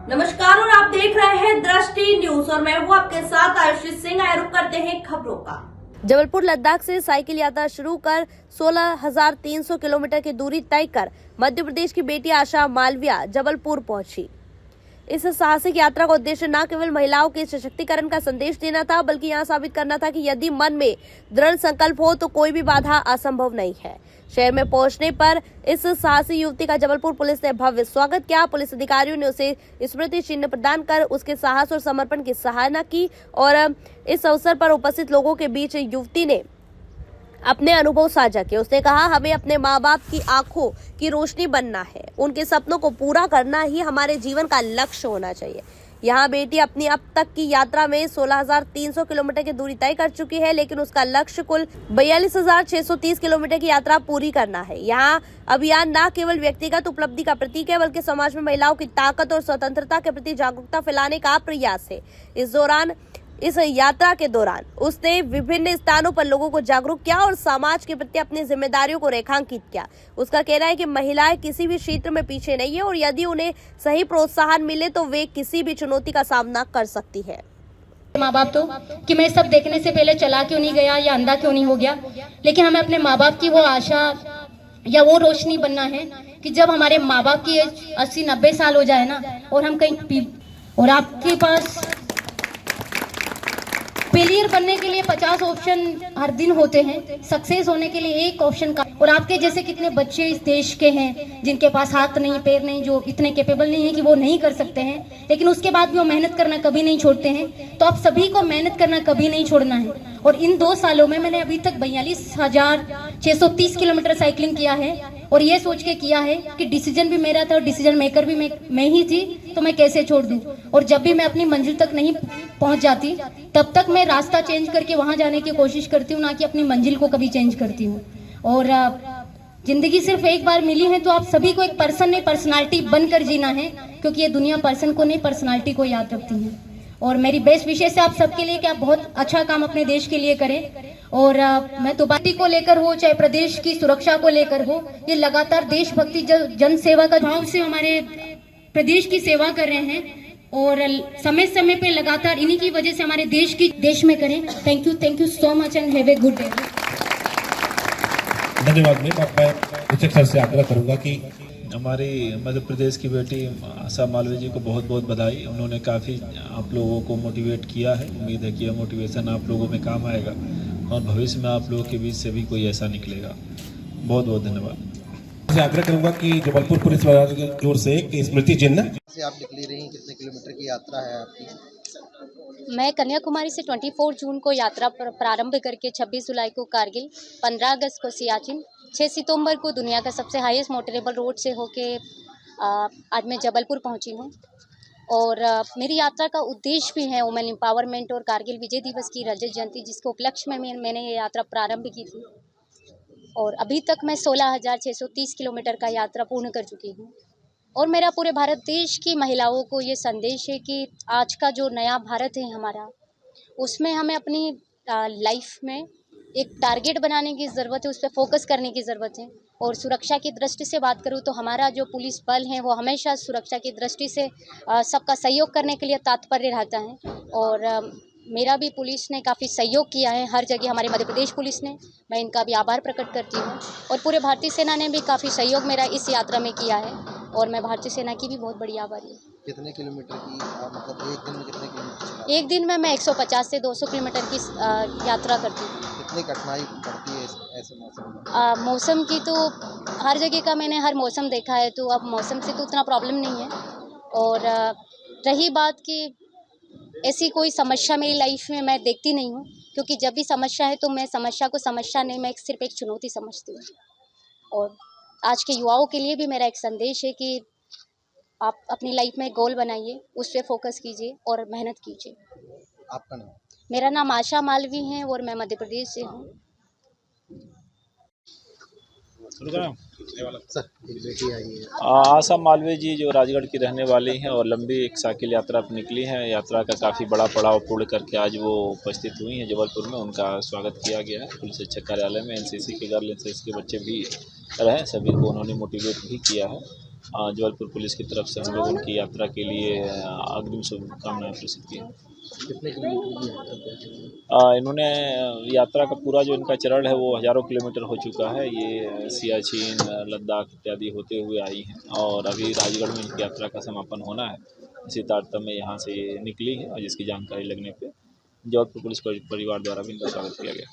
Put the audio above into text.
नमस्कार और आप देख रहे हैं दृष्टि न्यूज और मैं हूं आपके साथ आयुषी सिंह। आए रुक करते हैं खबरों का। जबलपुर लद्दाख से साइकिल यात्रा शुरू कर 16,300 किलोमीटर की दूरी तय कर मध्य प्रदेश की बेटी आशा मालविया जबलपुर पहुंची। इस साहसिक यात्रा का उद्देश्य न केवल महिलाओं के सशक्तिकरण का संदेश देना था, बल्कि यहां साबित करना था कि यदि मन में दृढ़ संकल्प हो तो कोई भी बाधा असंभव नहीं है। शहर में पहुंचने पर इस साहसी युवती का जबलपुर पुलिस ने भव्य स्वागत किया। पुलिस अधिकारियों ने उसे स्मृति चिन्ह प्रदान कर उसके साहस और समर्पण की सराहना की और इस अवसर पर उपस्थित लोगों के बीच युवती ने अपने अनुभव साझा किए। उसने कहा, हमें अपने माँ बाप की आंखों की रोशनी बनना है, उनके सपनों को पूरा करना ही हमारे जीवन का लक्ष्य होना चाहिए। यहाँ बेटी अपनी अब तक की यात्रा में 16,300 किलोमीटर की दूरी तय कर चुकी है, लेकिन उसका लक्ष्य कुल 42,630 किलोमीटर की यात्रा पूरी करना है। यहाँ अभियान न केवल व्यक्तिगत उपलब्धि का प्रतीक है, बल्कि समाज में महिलाओं की ताकत और स्वतंत्रता के प्रति जागरूकता फैलाने का प्रयास है। इस यात्रा के दौरान उसने विभिन्न स्थानों पर लोगों को जागरूक किया और समाज के प्रति अपनी जिम्मेदारियों को रेखांकित किया। उसका कहना है कि महिलाएं किसी भी क्षेत्र में पीछे नहीं है और यदि उन्हें सही प्रोत्साहन मिले तो वे किसी भी चुनौती का सामना कर सकती है। माँ बाप तो कि मैं सब देखने से पहले चला क्यों नहीं गया या अंधा क्यों नहीं हो गया, लेकिन हमें अपने माँ बाप की वो आशा या वो रोशनी बनना है कि जब हमारे माँ बाप की एज 80-90 साल हो जाए ना और हम कहीं और आपके पास फेलियर बनने के लिए 50 ऑप्शन हर दिन होते हैं, सक्सेस होने के लिए एक ऑप्शन का। और आपके जैसे कितने बच्चे इस देश के हैं जिनके पास हाथ नहीं पैर नहीं, जो इतने कैपेबल नहीं है कि वो नहीं कर सकते हैं, लेकिन उसके बाद भी वो मेहनत करना कभी नहीं छोड़ते हैं। तो आप सभी को मेहनत करना कभी नहीं छोड़ना है। और इन 2 सालों में मैंने अभी तक 42,630 किलोमीटर साइकिलिंग किया है और ये सोच के किया है कि डिसीजन भी मेरा था और डिसीजन मेकर भी मैं ही थी, तो मैं कैसे छोड़ दूं। और जब भी मैं अपनी मंजिल तक नहीं पहुंच जाती तब तक मैं रास्ता चेंज करके वहां जाने की कोशिश करती हूँ, ना कि अपनी मंजिल को कभी चेंज करती हूँ। और जिंदगी सिर्फ एक बार मिली है, तो आप सभी को एक पर्सन नहीं पर्सनालिटी बनकर जीना है, क्योंकि ये दुनिया पर्सन को नहीं पर्सनालिटी को याद रखती है। और मेरी बेस्ट विशेष है आप सबके लिए कि आप बहुत अच्छा काम अपने देश के लिए करें। और मैं तो पार्टी को लेकर हो चाहे प्रदेश की सुरक्षा को लेकर हो, ये लगातार देशभक्ति जन सेवा का भाव से हमारे प्रदेश की सेवा कर रहे हैं और समय समय पे लगातार इन्हीं की वजह से हमारे देश में करें। Thank you so much and have a good day. धन्यवाद। मैं शिक्षक सर से आग्रह करूंगा कि हमारी मध्य प्रदेश की बेटी आशा मालवीय जी को बहुत बहुत बधाई। उन्होंने काफ़ी आप लोगों को मोटिवेट किया है। उम्मीद है कि यह मोटिवेशन आप लोगों में काम आएगा और भविष्य में आप लोगों के बीच से भी कोई ऐसा निकलेगा। बहुत बहुत धन्यवाद। से आग्रह करूंगा कि जबलपुर पुलिस वालों की ओर से एक स्मृति चिन्ह से आप निकली रही, कितने किलोमीटर की यात्रा है आपकी? मैं कन्याकुमारी से 24 जून को यात्रा प्रारंभ करके 26 जुलाई को कारगिल, 15 अगस्त को सियाचिन, 6 सितंबर को दुनिया का सबसे हाईएस्ट मोटरेबल रोड से होके आज मैं जबलपुर पहुंची हूं। और मेरी यात्रा का उद्देश्य भी है वुमेन एम्पावरमेंट और कारगिल विजय दिवस की रजत जयंती, जिसके उपलक्ष्य में मैंने ये यात्रा प्रारंभ की थी। और अभी तक मैं 16,630 किलोमीटर का यात्रा पूर्ण कर चुकी हूँ। और मेरा पूरे भारत देश की महिलाओं को ये संदेश है कि आज का जो नया भारत है हमारा, उसमें हमें अपनी लाइफ में एक टारगेट बनाने की ज़रूरत है, उस पर फोकस करने की ज़रूरत है। और सुरक्षा की दृष्टि से बात करूँ तो हमारा जो पुलिस बल है वो हमेशा सुरक्षा की दृष्टि से सबका सहयोग करने के लिए तत्पर रहता है। और मेरा भी पुलिस ने काफ़ी सहयोग किया है हर जगह, हमारे मध्य प्रदेश पुलिस ने, मैं इनका भी आभार प्रकट करती हूँ। और पूरे भारतीय सेना ने भी काफ़ी सहयोग मेरा इस यात्रा में किया है और मैं भारतीय सेना की भी बहुत बड़ी आभारी हूँ। कितने किलोमीटर की मतलब एक दिन में कितने किलोमीटर चला? एक दिन में मैं 150 से 200 किलोमीटर की यात्रा करती हूँ। कितनी कठिनाई पड़ती है ऐसे मौसम में? मौसम की तो हर जगह का मैंने हर मौसम देखा है, तो अब मौसम से तो उतना प्रॉब्लम नहीं है। और रही बात कि ऐसी कोई समस्या मेरी लाइफ में मैं देखती नहीं हूँ, क्योंकि जब भी समस्या है तो मैं समस्या को समस्या नहीं, मैं सिर्फ एक चुनौती समझती हूँ। और आज के युवाओं के लिए भी मेरा एक संदेश है कि आप अपनी लाइफ में गोल बनाइए, उस पर फोकस कीजिए और मेहनत कीजिए। आपका नाम? मेरा नाम आशा मालवीय है और मैं मध्य प्रदेश से हूँ। सर, एक बेटी आई है। आशा मालवीय जी जो राजगढ़ की रहने वाली हैं और लंबी एक साइकिल यात्रा पर निकली हैं। यात्रा का काफ़ी बड़ा पड़ाव पूर्ण करके आज वो उपस्थित हुई हैं जबलपुर में। उनका स्वागत किया गया है पुलिस अधीक्षक कार्यालय में। एनसीसी के गर्ल एनसीसी के बच्चे भी रहे, सभी को उन्होंने मोटिवेट भी किया है। जबलपुर पुलिस की तरफ से हम लोग उनकी यात्रा के लिए अग्रिम शुभकामनाएं प्रेषित की। कितने किलोमीटर की यात्रा तय है? इन्होंने यात्रा का पूरा जो इनका चरण है वो हज़ारों किलोमीटर हो चुका है। ये सियाचिन, लद्दाख इत्यादि होते हुए आई हैं और अभी राजगढ़ में इनकी यात्रा का समापन होना है। इसी तारतम्य में यहाँ से ये निकली है और जिसकी जानकारी लगने पे जबलपुर पुलिस परिवार द्वारा भी इनका स्वागत किया गया।